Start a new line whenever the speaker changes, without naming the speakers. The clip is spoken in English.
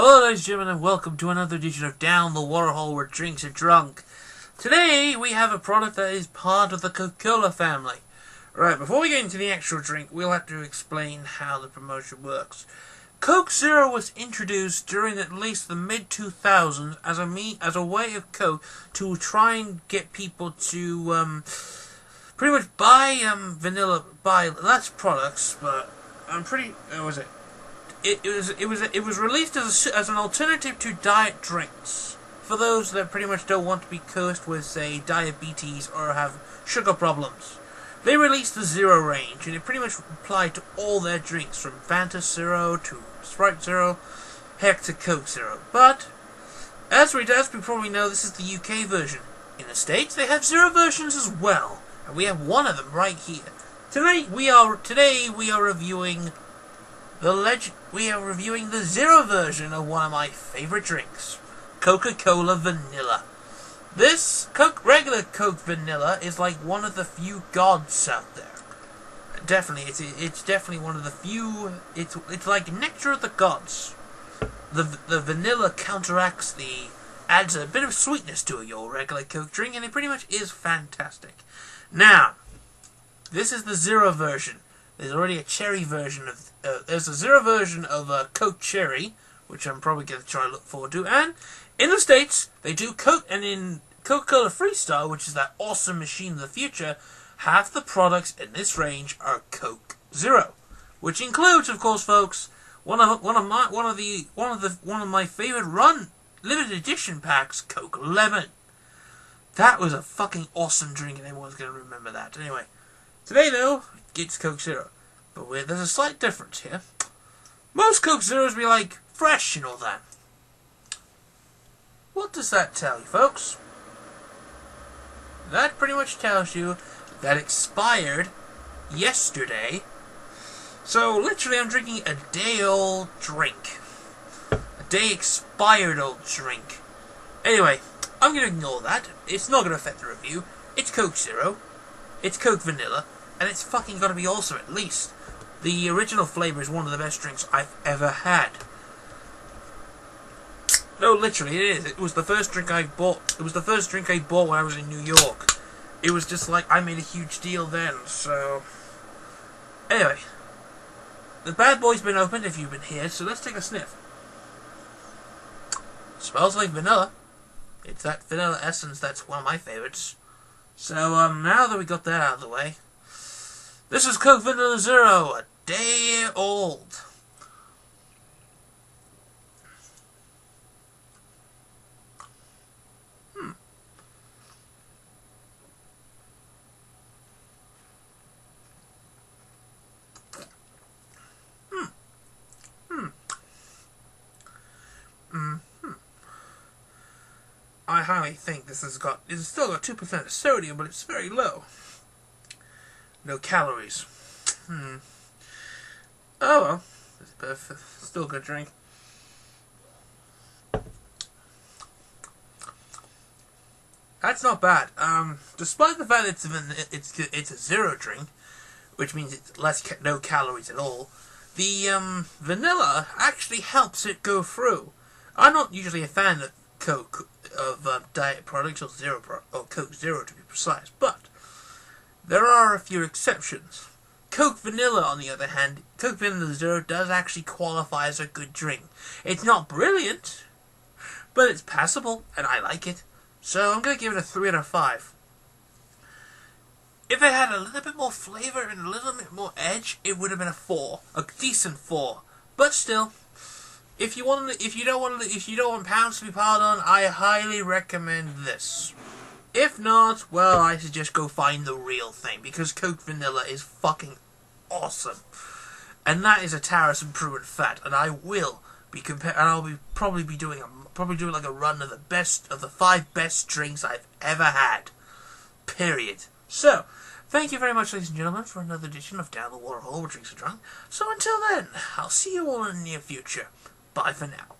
Hello ladies and gentlemen, and welcome to another edition of Down the Waterhole where drinks are drunk. Today we have a product that is part of the Coca-Cola family. Right, before we get into the actual drink, we'll have to explain how the promotion works. Coke Zero was introduced during at least the mid-2000s as a way of Coke to try and get people to pretty much buy buy less products, but It was released as an alternative to diet drinks for those that pretty much don't want to be cursed with, say, diabetes or have sugar problems. They released the Zero range, and it pretty much applied to all their drinks, from Fanta Zero to Sprite Zero, heck to Coke Zero. But as we probably know, this is the UK version. In the States, they have Zero versions as well, and we have one of them right here. Today we are reviewing the Zero version of one of my favorite drinks, Coca-Cola Vanilla. This regular Coke Vanilla is like one of the few gods out there. Definitely, it's definitely one of the few. It's like nectar of the gods. The vanilla adds a bit of sweetness to your regular Coke drink, and it pretty much is fantastic. Now, this is the Zero version. There's already a cherry version of. There's a Zero version of Coke Cherry, which I'm probably going to try and look forward to. And in the States, they do Coke, and in Coca-Cola Freestyle, which is that awesome machine of the future, half the products in this range are Coke Zero, which includes, of course, folks, one of my favorite limited edition packs, Coke Lemon. That was a fucking awesome drink, and everyone's going to remember that. Anyway, today though, it's Coke Zero. But there's a slight difference here. Most Coke Zeros be like fresh and all that. What does that tell you, folks? That pretty much tells you that expired yesterday. So literally I'm drinking a day-old drink. A day-expired old drink. Anyway, I'm going to ignore that. It's not going to affect the review. It's Coke Zero. It's Coke Vanilla. And it's fucking got to be awesome at least. The original flavor is one of the best drinks I've ever had. No, literally, it is. It was the first drink I bought. It was the first drink I bought when I was in New York. It was just like, I made a huge deal then, so. Anyway. The bad boy's been opened if you've been here, so let's take a sniff. Smells like vanilla. It's that vanilla essence that's one of my favorites. So, now that we got that out of the way, this is Coke Vanilla Zero, a day old. I highly think it's still got 2% of sodium, but it's very low. No calories. Oh well, it's perfect. Still a good drink. That's not bad. Despite the fact that it's a zero drink, which means it's no calories at all, the vanilla actually helps it go through. I'm not usually a fan of diet products or Coke Zero to be precise, but there are a few exceptions. Coke Vanilla, on the other hand, Coke Vanilla Zero does actually qualify as a good drink. It's not brilliant, but it's passable, and I like it. So I'm going to give it a 3 out of 5. If it had a little bit more flavor and a little bit more edge, it would have been a 4, a decent 4. But still, if you don't want pounds to be piled on, I highly recommend this. If not, well, I suggest go find the real thing, because Coke Vanilla is fucking awesome. And that is a Taris and proven fact, and I will be probably doing like a run of the 5 best drinks I've ever had. Period. So, thank you very much, ladies and gentlemen, for another edition of Down the Waterhole where drinks are drunk. So until then, I'll see you all in the near future. Bye for now.